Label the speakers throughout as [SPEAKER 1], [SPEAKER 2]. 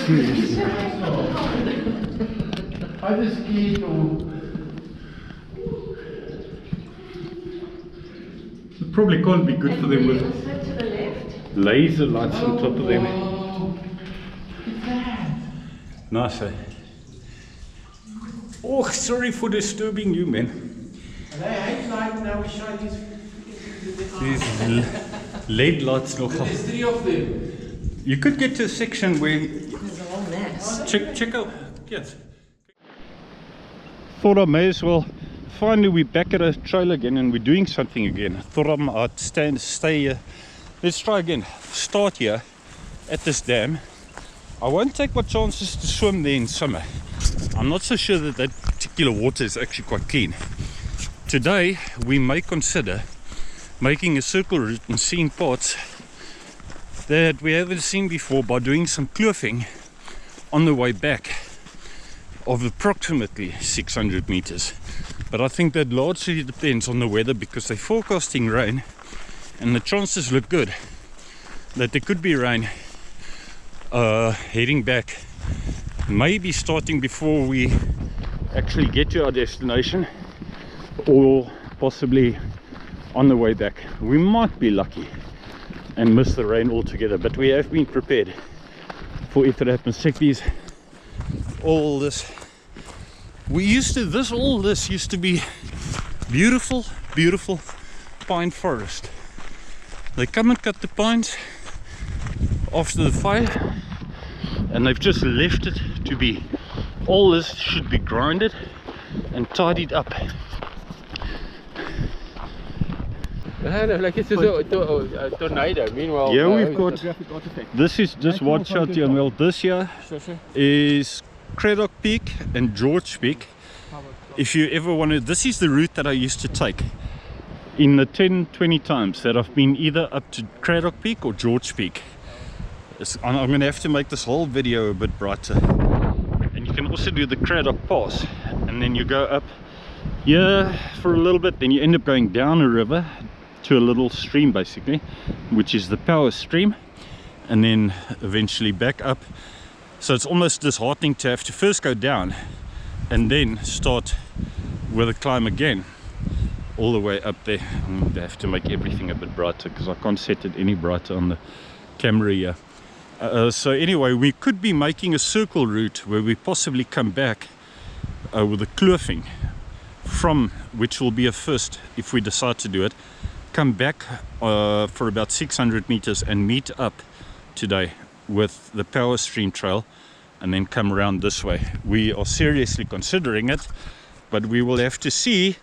[SPEAKER 1] Seriously. Either skied or... It probably can't be good for them with
[SPEAKER 2] to the left.
[SPEAKER 1] laser lights on top of them.
[SPEAKER 2] Look at that.
[SPEAKER 1] Nice, eh? Oh, sorry for disturbing you, man.
[SPEAKER 3] And I hate light now, we shine
[SPEAKER 1] These LED lights look off.
[SPEAKER 3] There's 3 of them.
[SPEAKER 1] You could get to a section where...
[SPEAKER 2] There's a whole mess.
[SPEAKER 1] Check out. Yes. Thought I may as well. Finally, we're back at a trail again and we're doing something again. I thought I'd stay here. Let's try again. Start here at this dam. I won't take my chances to swim there in summer. I'm not so sure that that particular water is actually quite clean. Today, we may consider making a circle route and seeing parts that we haven't seen before by doing some kloofing on the way back of approximately 600 meters. But I think that largely depends on the weather because they're forecasting rain and the chances look good that there could be rain heading back, maybe starting before we actually get to our destination or possibly on the way back. We might be lucky and miss the rain altogether, but we have been prepared for if it happens. Check these, all this. All this used to be beautiful, beautiful pine forest. They come and cut the pines after the fire and they've just left it to be. All this should be grinded and tidied up.
[SPEAKER 3] Like it's a tornado. Meanwhile,
[SPEAKER 1] yeah, we've got. This is just watch out here. Well, this here is Craddock Peak and George Peak. If you ever wanted, this is the route that I used to take in the 10-20 times that I've been either up to Craddock Peak or George Peak. I'm going to have to make this whole video a bit brighter. And you can also do the Craddock Pass, and then you go up here for a little bit, then you end up going down a river to a little stream basically, which is the power stream, and then eventually back up. So it's almost disheartening to have to first go down and then start with a climb again all the way up there. I have to make everything a bit brighter because I can't set it any brighter on the camera here. So anyway, we could be making a circle route where we possibly come back with a kloofing from, which will be a first if we decide to do it, come back for about 600 meters and meet up today with the power stream trail and then come around this way. We are seriously considering it, but we will have to see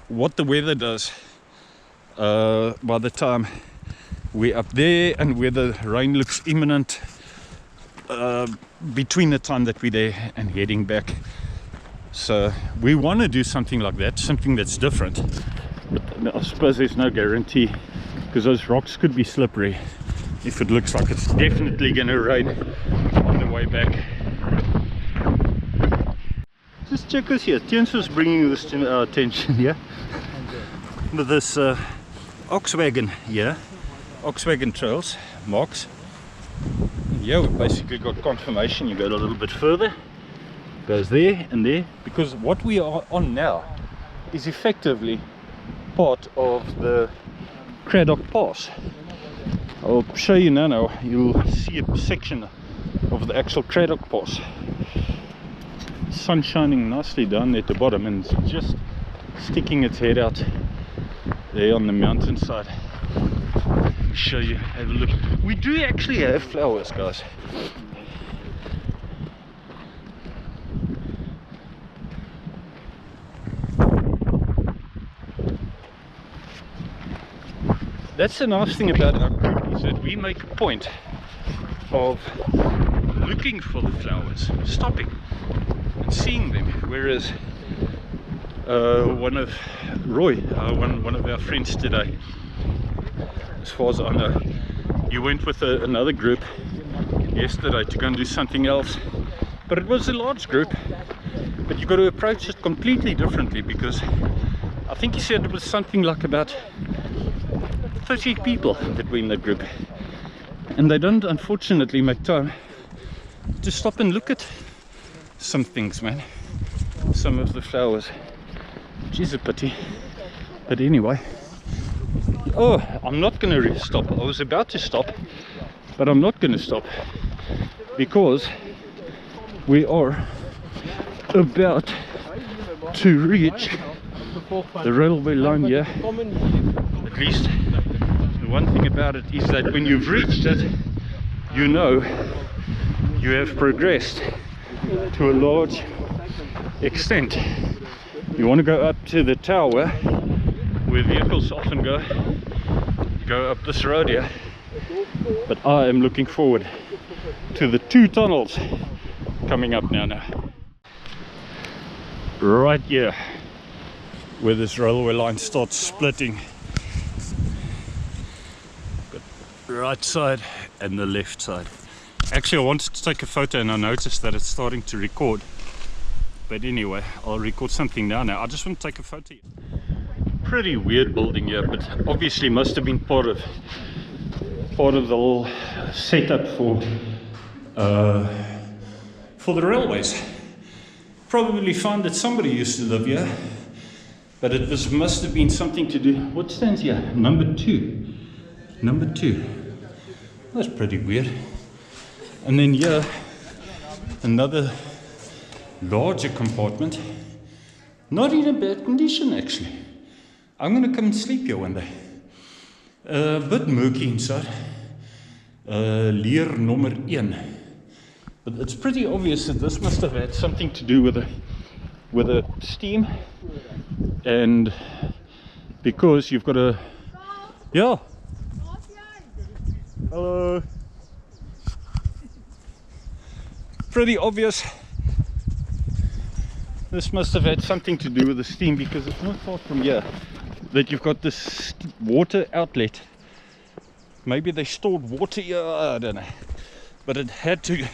[SPEAKER 1] what the weather does by the time we're up there and whether rain looks imminent between the time that we're there and heading back. So we want to do something like that, something that's different, but I suppose there's no guarantee because those rocks could be slippery if it looks like it's definitely going to rain on the way back. Just check this here. Tiens was bringing this to our attention here with this ox wagon here, ox wagon trails marks. Yeah, we've basically got confirmation. You go a little bit further, goes there and there, because what we are on now is effectively part of the Craddock Pass. I'll show you now. You'll see a section of the actual Craddock Pass. Sun shining nicely down there at the bottom and it's just sticking its head out there on the mountainside. I'll show you, have a look. We do actually have flowers, guys. That's the nice thing about our group, is that we make a point of looking for the flowers, stopping and seeing them, whereas one of our friends today, as far as I know, you went with another group yesterday to go and do something else, but it was a large group, but you've got to approach it completely differently, because I think he said it was something like about 30 people that were in that group, And they don't unfortunately make time to stop and look at some things, man. Some of the flowers, which is a pity. But anyway, oh, I'm not going to stop. I was about to stop, but I'm not going to stop because we are about to reach the railway line here. At least the one thing about it is that when you've reached it, you know you have progressed to a large extent. You want to go up to the tower where vehicles often go up this road here, but I am looking forward to the 2 tunnels coming up now. Right here where this railway line starts splitting, got the right side and the left side. Actually, I wanted to take a photo and I noticed that it's starting to record, but anyway, I'll record something now. I just want to take a photo. Pretty weird building here, but obviously must have been part of the whole setup for the railways. Probably found that somebody used to live here, but it must have been something to do. What stands here? Number 2. Number 2. That's pretty weird. And then here, another larger compartment. Not in a bad condition, actually. I'm going to come and sleep here one day. A bit murky inside. Leer number 1. But it's pretty obvious that this must have had something to do with the steam, and because you've got a hello, pretty obvious this must have had something to do with the steam, because it's not far from here that you've got this water outlet. Maybe they stored water here, I don't know, but it had to.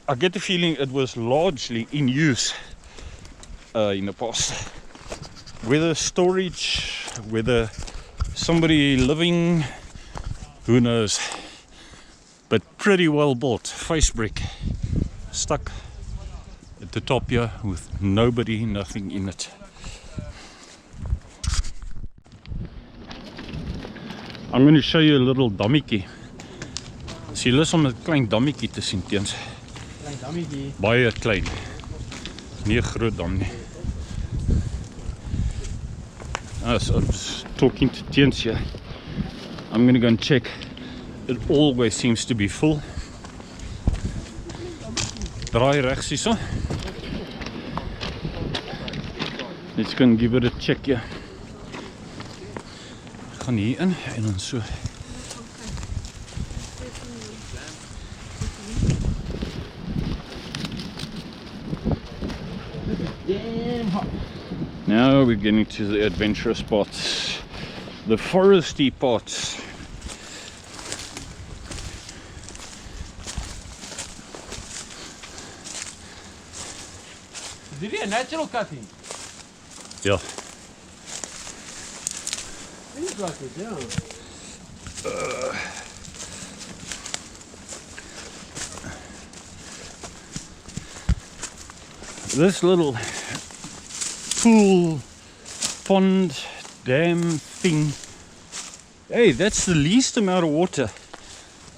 [SPEAKER 1] I get the feeling it was largely in use in the past. Whether storage, whether somebody living, who knows. But pretty well built, face brick, stuck at the top here with nobody, nothing in it. I'm going to show you a little dammetjie. As jy lus om 'n klein dammetjie te sien teens. Baie klein. Nie 'n groot dam nie. As I'm talking to Teens here, I'm going to go and check. It always seems to be full. Draai regs hierso. Let's go and give it a check here. Gaan hier in en dan so. Now we're getting to the adventurous parts, the foresty parts.
[SPEAKER 3] Is it a natural cutting?
[SPEAKER 1] Yeah.
[SPEAKER 3] Seems like it, yeah.
[SPEAKER 1] This little pool, pond, dam thing, hey, that's the least amount of water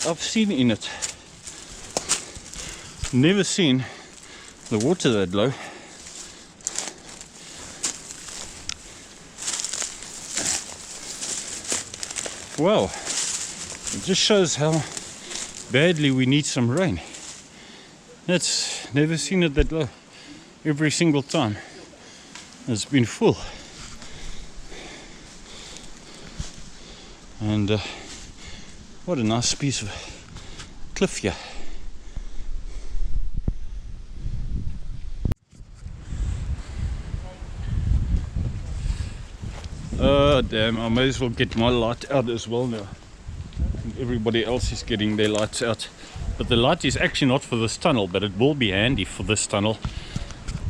[SPEAKER 1] I've seen in it. Never seen the water that low. Wow, it just shows how badly we need some rain. That's never seen it that low. Every single time it's been full. And what a nice piece of cliff here. Oh damn, I may as well get my light out as well now. And everybody else is getting their lights out. But the light is actually not for this tunnel, but it will be handy for this tunnel.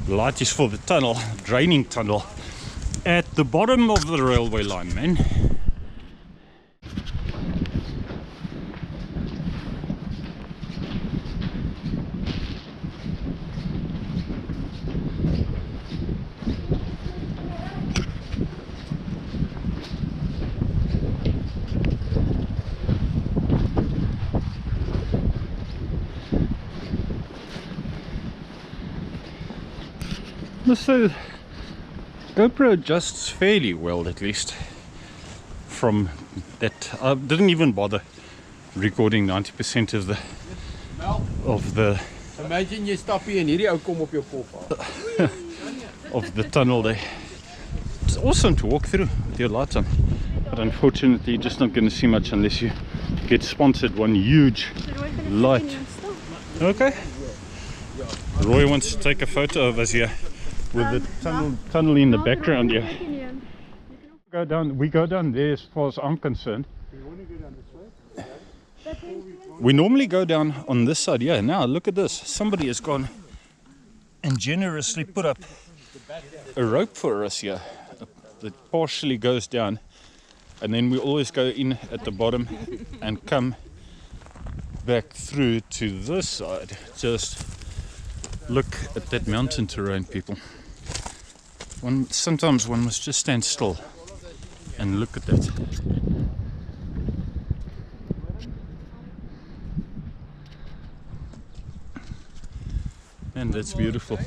[SPEAKER 1] The light is for the tunnel, draining tunnel, at the bottom of the railway line, man. the GoPro adjusts fairly well, at least. From that, I didn't even bother recording 90% of the
[SPEAKER 3] Imagine you stop hier en hierdie ou kom op jou kop af.
[SPEAKER 1] of the tunnel there. It's awesome to walk through with your lights on, but unfortunately you're just not going to see much unless you get sponsored one huge light. Okay. Roy wants to take a photo of us here with the tunnel in the background here. We go down there as far as I'm concerned. We normally go down on this side. Yeah, now look at this. Somebody has gone and generously put up a rope for us here that partially goes down, and then we always go in at the bottom and come back through to this side. Just look at that mountain terrain, people. Sometimes one must just stand still and look at that. And that's beautiful.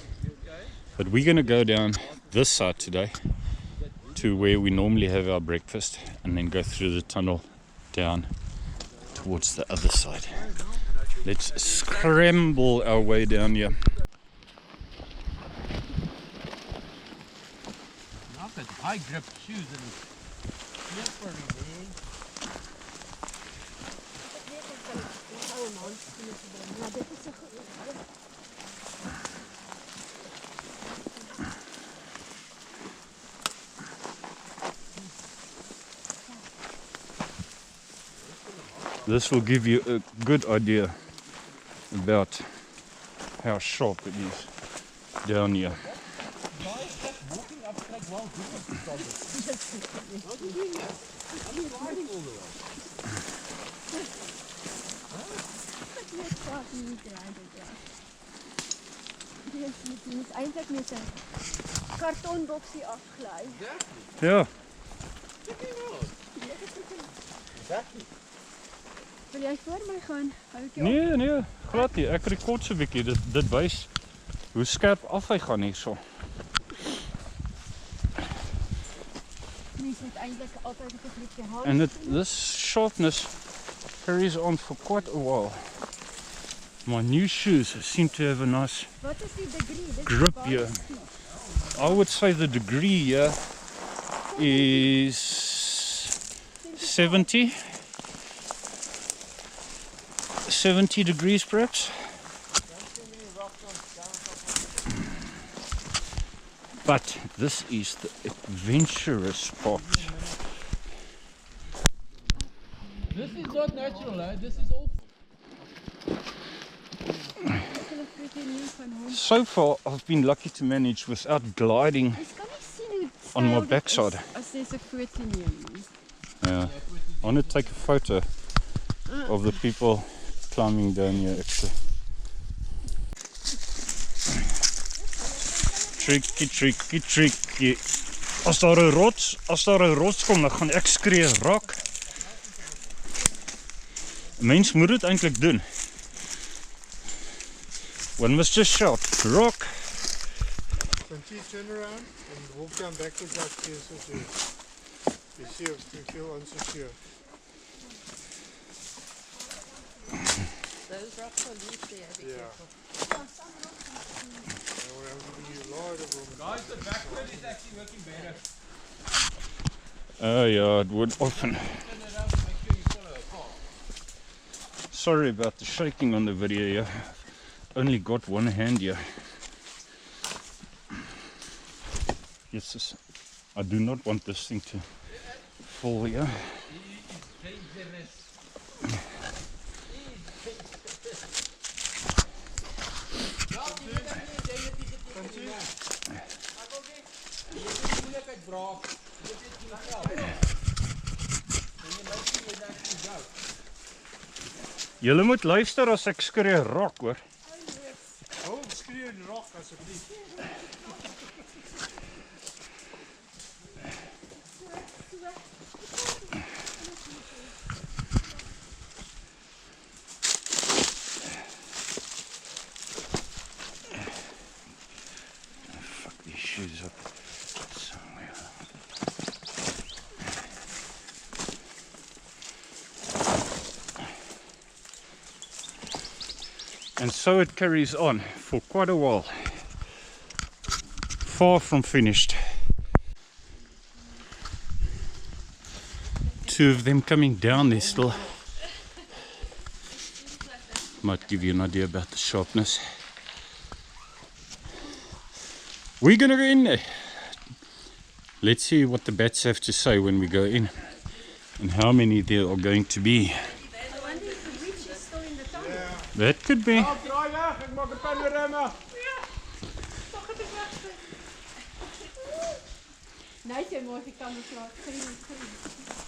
[SPEAKER 1] But we're going to go down this side today to where we normally have our breakfast, and then go through the tunnel down towards the other side. Let's scramble our way down here.
[SPEAKER 3] Not that high grip shoes and slipper, man.
[SPEAKER 1] This will give you a good idea about how sharp it is down here.
[SPEAKER 3] Walking up like well good. Not doing that. I'm riding all the way.
[SPEAKER 4] Je moet eindelijk met een kartonboksie afglijden.
[SPEAKER 1] Ja.
[SPEAKER 4] Wil jij voor mij gaan? Hou ik je op?
[SPEAKER 1] Nee, glad nie. Ek rekord so 'n bietjie. Dit wys hoe skerp af hy gaan hierso.
[SPEAKER 4] Mens moet eindelijk altijd een beetje hand.
[SPEAKER 1] And this sharpness carries on for quite a while. My new shoes seem to have a nice
[SPEAKER 4] Wat is die degree? Dit is
[SPEAKER 1] grip
[SPEAKER 4] baie
[SPEAKER 1] here.
[SPEAKER 4] stief.
[SPEAKER 1] I would say the degree here is 70 degrees perhaps. But this is the adventurous part.
[SPEAKER 3] This is not natural, eh? This is all.
[SPEAKER 1] So far I've been lucky to manage without gliding
[SPEAKER 4] Mens kan nie sien hoe
[SPEAKER 1] on my
[SPEAKER 4] styl dit
[SPEAKER 1] backside.
[SPEAKER 4] is as jy so foto neem nie.
[SPEAKER 1] Yeah. I want to take a photo of the people climbing down here actually. Tricky. As daar 'n rots kom, dan gaan ek skree raak. 'n Mens moet dit eintlik doen. One must just shout, rock.
[SPEAKER 5] Continue, turn around and walk down backwards like this. You see if you feel unsecure.
[SPEAKER 2] Those rocks are loose there, be
[SPEAKER 5] Yeah.
[SPEAKER 2] careful.
[SPEAKER 5] Now I'm giving you a lot of room.
[SPEAKER 3] Guys, the backward is actually working better.
[SPEAKER 1] Oh yeah, it would often.
[SPEAKER 3] Turn it around to make sure you follow a car.
[SPEAKER 1] Sorry about the shaking on the video here. Only got one hand here. Yes, I do not want this thing to fall here. Julle moet luister as ek skree rock hoor.
[SPEAKER 5] Oh, skree en rock asseblief.
[SPEAKER 1] Fuck this And so it carries on for quite a while. Far from finished. Two of them coming down there still. Might give you an idea about the sharpness. We're gonna go in there. Let's see what the bats have to say when we go in, and how many there are going to be. That could be.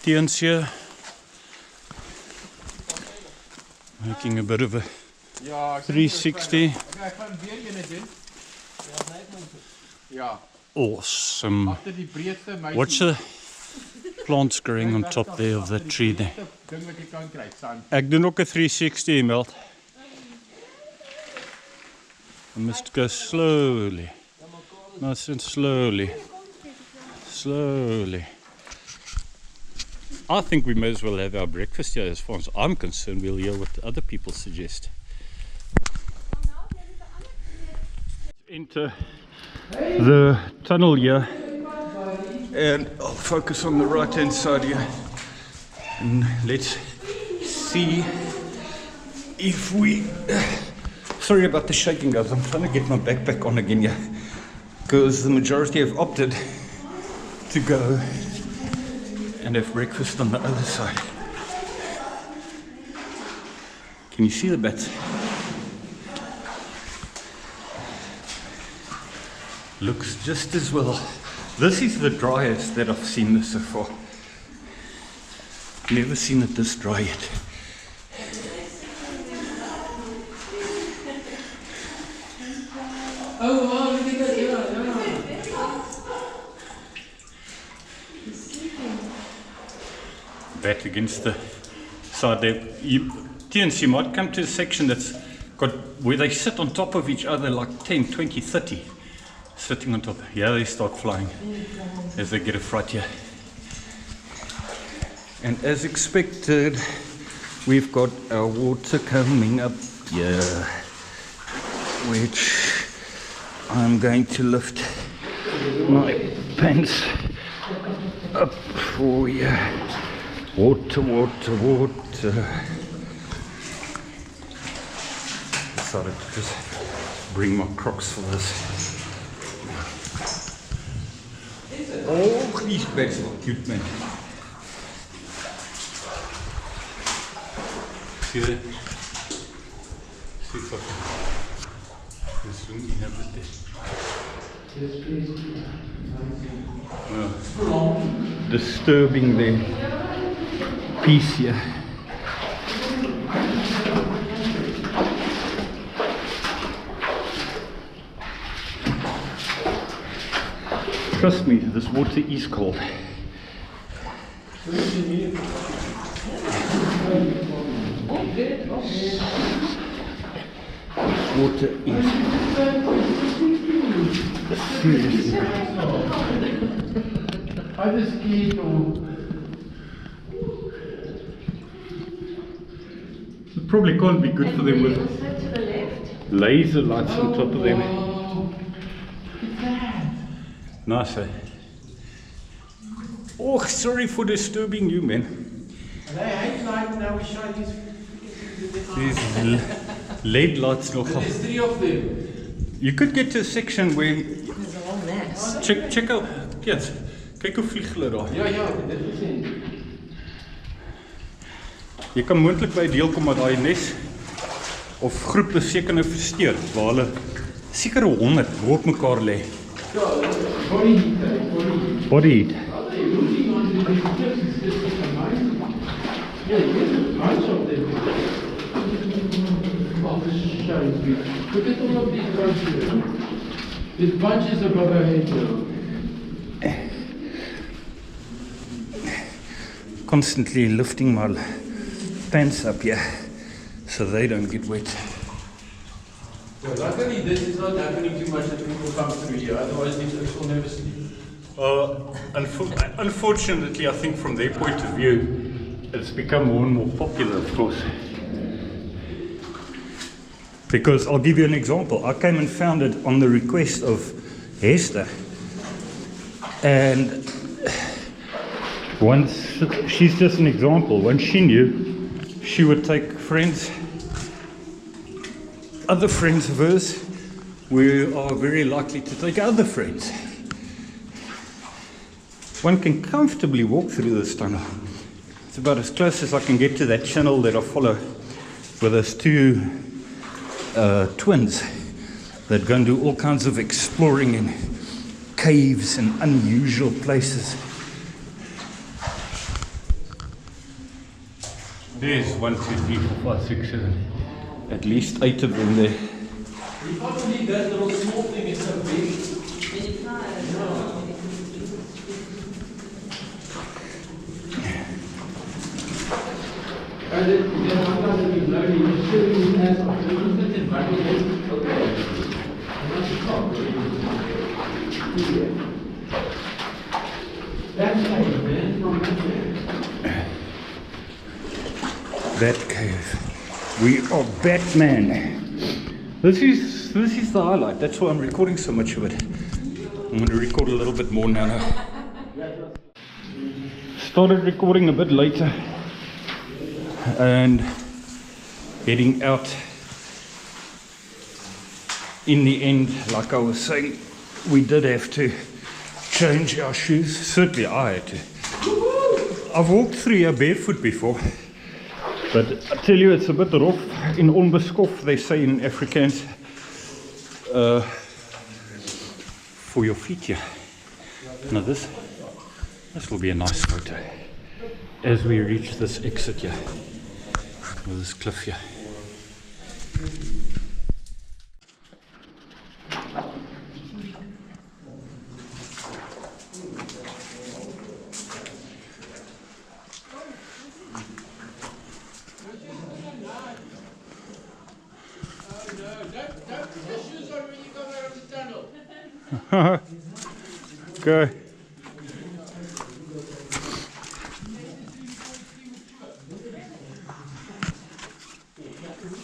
[SPEAKER 1] Tien's here, making a bit of a 360. Awesome. Watch the plants growing on top there of that tree there. Ek doen ook 'n 360 meld. I must go slowly. Nice and slowly. Slowly. I think we may as well have our breakfast here. As far as I'm concerned, we'll hear what other people suggest. Enter the tunnel here, and I'll focus on the right hand side here, and let's see if we sorry about the shaking, guys. I'm trying to get my backpack on again here, because the majority have opted to go and have breakfast on the other side. Can you see the bats? Looks just as well. This is the driest that I've seen this so far. Never seen it this dry yet.
[SPEAKER 3] Oh wow, look at that, yeah.
[SPEAKER 1] Bat against the side there. You might come to a section that's got where they sit on top of each other like 10, 20, 30. Sitting on top. Yeah, they start flying as they get a fright here. And as expected, we've got our water coming up here, which I'm going to lift my pants up for you. Water, water, water. Decided to just bring my Crocs for this. Oh, these bats look cute, man. See that? See if I can zoom in a bit there. Yes, please. Disturbing the piece here. Trust me, this water is cold. Water is seriously. It probably can't be good for them with laser lights on top of them. Nice, eh? Oh, sorry for disturbing you, man. These LED lights nogal.
[SPEAKER 3] There's 3 of them.
[SPEAKER 1] You could get to a section where
[SPEAKER 2] There's a whole mess.
[SPEAKER 1] check out. Yes, kyk hoe vlieg hulle daar.
[SPEAKER 3] Ja, dit is gesien.
[SPEAKER 1] Jy kan moontlik by 'n deel kom waar daai nes of groep is seker nou versteur waar hulle seker 100 bo op mekaar lê.
[SPEAKER 3] Ja, body heat.
[SPEAKER 1] Body heat.
[SPEAKER 3] Yeah, bunch of them. Look at all of these bunches. These bunches above our head now.
[SPEAKER 1] Constantly lifting my pants up here so they don't get wet.
[SPEAKER 3] Well, luckily this is not happening too much that people come through here, otherwise these folks will never sleep.
[SPEAKER 1] Unfortunately, I think from their point of view, it's become more and more popular, of course. Because I'll give you an example. I came and found it on the request of Hester. And once, she's just an example. When she knew, she would take friends, other friends of hers. We are very likely to take other friends. One can comfortably walk through this tunnel. It's about as close as I can get to that channel that I follow with those two twins that go and do all kinds of exploring in caves and unusual places. There's 1, 2, 3, 4, 5, 6, 7. At least 8 of them there.
[SPEAKER 3] Probably that little small thing is so big.
[SPEAKER 1] That cave. We are Batman. This is the highlight. That's why I'm recording so much of it. I'm going to record a little bit more now. Started recording a bit later and heading out. In the end, like I was saying, we did have to change our shoes. Certainly I had to. I've walked through here barefoot before, but I tell you, it's a bit rough. In onbeskof, they say in Afrikaans, for your feet here. Now this will be a nice photo as we reach this exit here, or this cliff here. Okay.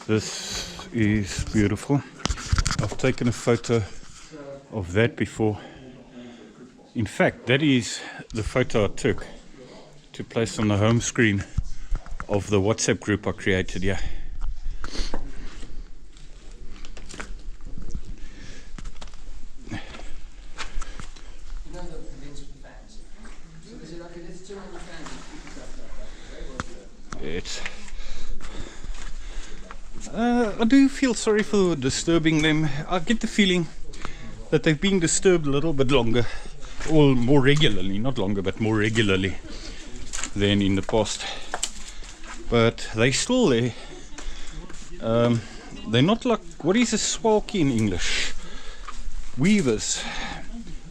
[SPEAKER 1] This is beautiful. I've taken a photo of that before. In fact, that is the photo I took to place on the home screen of the WhatsApp group I created here. I do feel sorry for disturbing them. I get the feeling that they've been disturbed a little bit longer, or more regularly, not longer, but more regularly than in the past. But they're still there. They're not like, what is a swalkie in English? Weavers.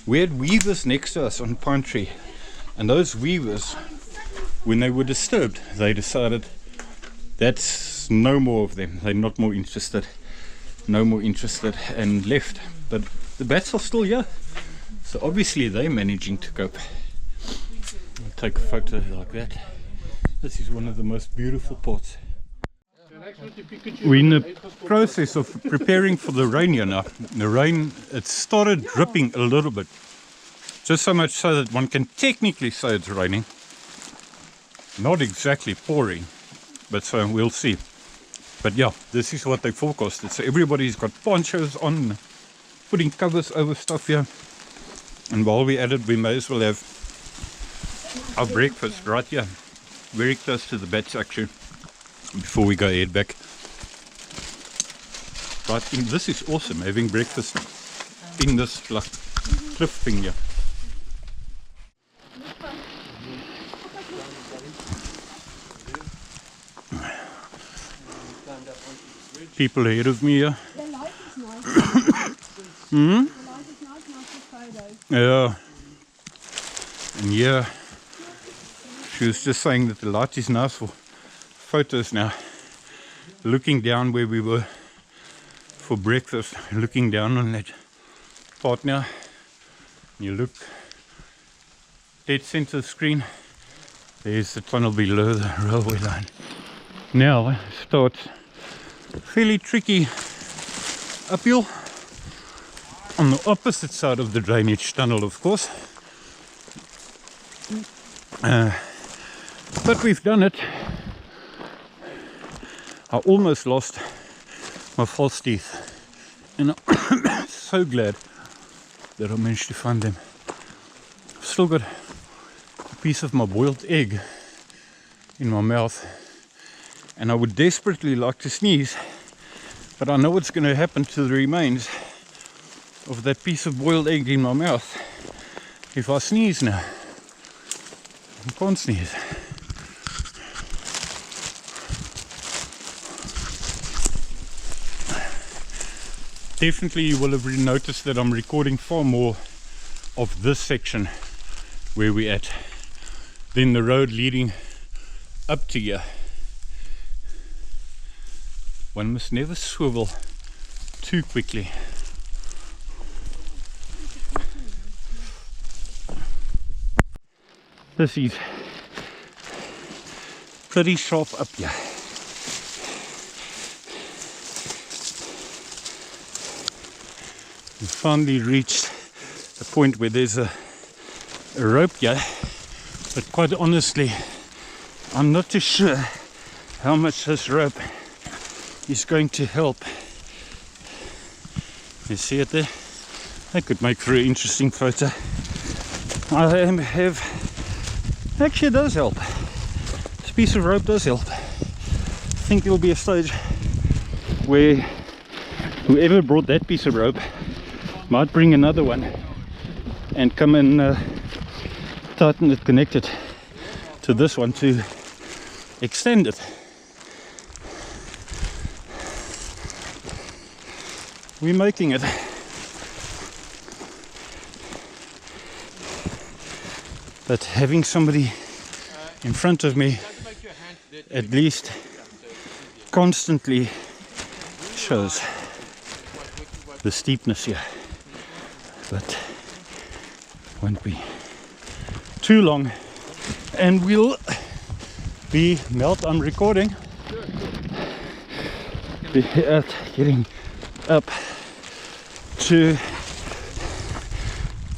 [SPEAKER 1] We had weavers next to us on Pine Tree, and those weavers, when they were disturbed, they decided that's no more of them. They're not more interested, no more interested, and left. But the bats are still here, so obviously they're managing to cope. I'll take a photo like that. This is one of the most beautiful parts. We're in the process of preparing for the rain here now. The rain, it started dripping a little bit, just so much so that one can technically say it's raining. Not exactly pouring, but so we'll see. But yeah, this is what they forecasted. So everybody's got ponchos on, putting covers over stuff here. And while we're at it, we may as well have our breakfast right here, very close to the bats actually, before we go head back. But this is awesome, having breakfast in this like cliff thing here. People ahead of me here.
[SPEAKER 4] The light is nice.
[SPEAKER 1] Hmm?
[SPEAKER 4] The light is nice for photos.
[SPEAKER 1] Yeah. And yeah, she was just saying that the light is nice for photos now. Looking down where we were for breakfast, looking down on that part now. You look dead center of the screen. There's the tunnel below the railway line. Now it starts fairly tricky uphill on the opposite side of the drainage tunnel, of course. But we've done it. I almost lost my false teeth, and I'm so glad that I managed to find them. I've still got a piece of my boiled egg in my mouth, and I would desperately like to sneeze, but I know what's going to happen to the remains of that piece of boiled egg in my mouth if I sneeze now. I can't sneeze. Definitely you will have noticed that I'm recording far more of this section where we're at than the road leading up to here. One must never swivel too quickly. This is pretty sharp up here. We finally reached the point where there's a rope here, but quite honestly I'm not too sure how much this rope is going to help. You see it there? That could make for an interesting photo. Actually it does help. This piece of rope does help. I think there'll be a stage where whoever brought that piece of rope might bring another one and come and tighten it, connect it to this one to extend it. We're making it. But having somebody in front of me at least constantly shows the steepness here. But won't be too long and we'll be I'm recording. Be at getting up to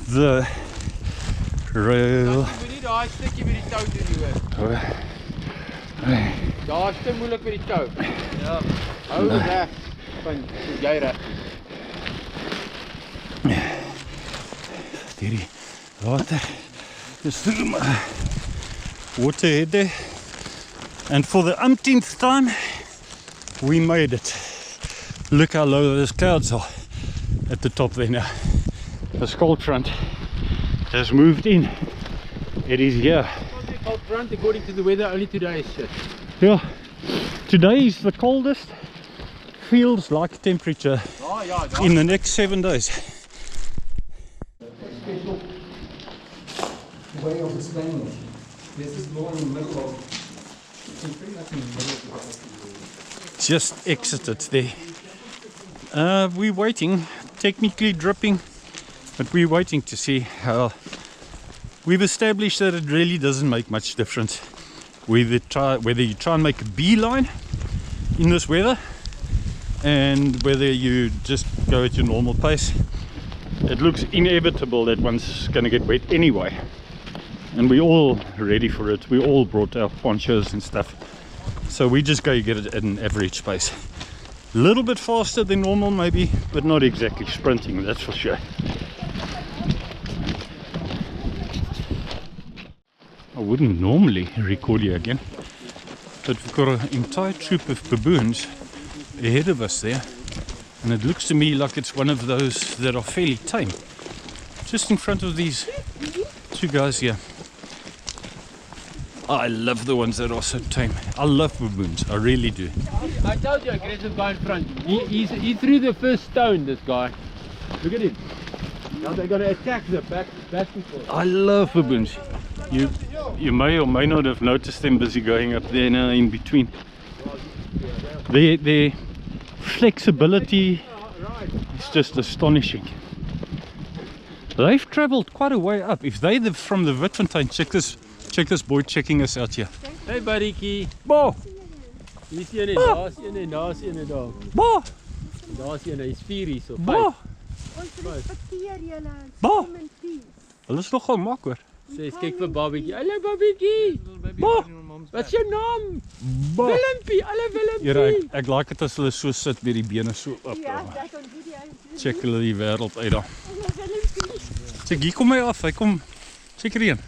[SPEAKER 1] the rail.
[SPEAKER 3] We need daai stukkie met die tou doen hoor. Daar's te moeilik met die tou. Ja. Hou reg van jy reg.
[SPEAKER 1] Hierdie water is through my waterhead there, and for the umpteenth time we made it. Look how low those clouds are at the top there now. The cold front has moved in. It is here.
[SPEAKER 3] Cold front according to the weather only today is shit.
[SPEAKER 1] Yeah, today is the coldest feels like temperature in the next 7 days.
[SPEAKER 6] Special way of explaining it. There's this law in the middle of, it's pretty much in the middle of the
[SPEAKER 1] Just exited there. We're waiting, technically dripping, but we're waiting to see how. We've established that it really doesn't make much difference whether you try and make a beeline in this weather and whether you just go at your normal pace. It looks inevitable that one's going to get wet anyway, and we're all ready for it. We all brought our ponchos and stuff, so we just go get it at an average pace. A little bit faster than normal maybe, but not exactly sprinting, that's for sure. I wouldn't normally record you again, but we've got an entire troop of baboons ahead of us there, and it looks to me like it's one of those that are fairly tame, just in front of these two guys here. I love the ones that are so tame. I love baboons, I really do.
[SPEAKER 3] I told you, aggressive guy in front. He threw the first stone, this guy. Look at him. Now they're going to attack the back before.
[SPEAKER 1] I love baboons. You may or may not have noticed them busy going up there now in between. Their flexibility is just astonishing. They've travelled quite a way up. If they're from the Witfontein, check this boy checking us out here.
[SPEAKER 3] Hey buddykie.
[SPEAKER 1] Bo!
[SPEAKER 3] Hier's een en daar's een en daar's een en daar.
[SPEAKER 1] Bo!
[SPEAKER 3] Daar's een, hy's 4 hier so.
[SPEAKER 1] Bah,
[SPEAKER 4] Ons respekteer julle.
[SPEAKER 1] Bah.
[SPEAKER 4] Kom in peace.
[SPEAKER 1] hulle is nogal mak hoor.
[SPEAKER 3] Sê kyk vir Babietjie. Hallo Babietjie.
[SPEAKER 1] Bah,
[SPEAKER 3] Wat is jou naam?
[SPEAKER 1] bah.
[SPEAKER 3] Willempie. Hallo
[SPEAKER 1] Here,
[SPEAKER 3] Willempie.
[SPEAKER 1] ek like dit as hulle so sit met die bene so op.
[SPEAKER 4] Ja, dat kon die die.
[SPEAKER 1] Check hulle die wêreld uit daar.
[SPEAKER 4] Willempie.
[SPEAKER 1] Check, hier kom hy af, hy kom seker een.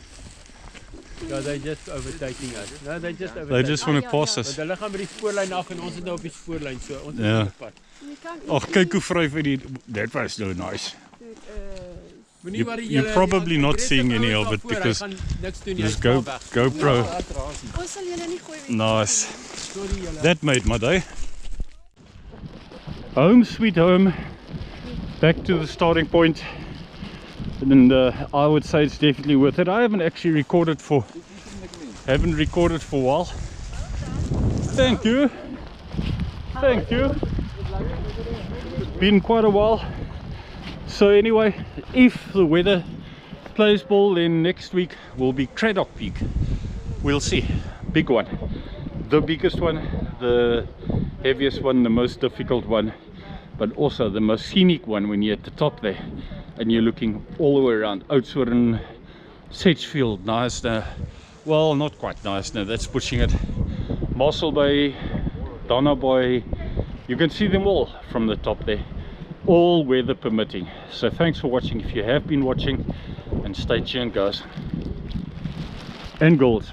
[SPEAKER 3] Ja, they just overtaking us. No, they just
[SPEAKER 1] They
[SPEAKER 3] overtaking.
[SPEAKER 1] just want to pass us.
[SPEAKER 3] Want hulle gaan by die spoorlyn af en ons is nou op die spoorlyn so. Ons is
[SPEAKER 1] Ja.
[SPEAKER 3] op die pad.
[SPEAKER 4] Jy kan
[SPEAKER 1] Ag, kyk hoe vryf hy die. That was so nice.
[SPEAKER 3] Moenie
[SPEAKER 1] You-
[SPEAKER 3] worry,
[SPEAKER 1] you're
[SPEAKER 3] julle-
[SPEAKER 1] probably
[SPEAKER 3] die
[SPEAKER 1] not
[SPEAKER 3] aggressive
[SPEAKER 1] seeing any
[SPEAKER 3] ouens
[SPEAKER 1] of it
[SPEAKER 3] daarvoor, hy
[SPEAKER 1] because
[SPEAKER 3] gaan niks doen nie,
[SPEAKER 1] This
[SPEAKER 3] hy's klaar weg.
[SPEAKER 1] GoPro.
[SPEAKER 4] ons sal julle nie gooi weet.
[SPEAKER 1] Nice.
[SPEAKER 3] Sorry julle.
[SPEAKER 1] That made my day. Home sweet home. Back to the starting point. And I would say it's definitely worth it. I haven't actually recorded for a while. Thank you. Thank you. Been quite a while. So anyway, if the weather plays ball, then next week will be Craddock Peak. We'll see. Big one. The biggest one, the heaviest one, the most difficult one, but also the most scenic one when you're at the top there and you're looking all the way around. Oudtshoorn, Sedgefield, Knysna, well, not quite Knysna, that's pushing it. Mossel Bay, Donna Bay, you can see them all from the top there, all weather permitting. So thanks for watching if you have been watching, and stay tuned guys and girls.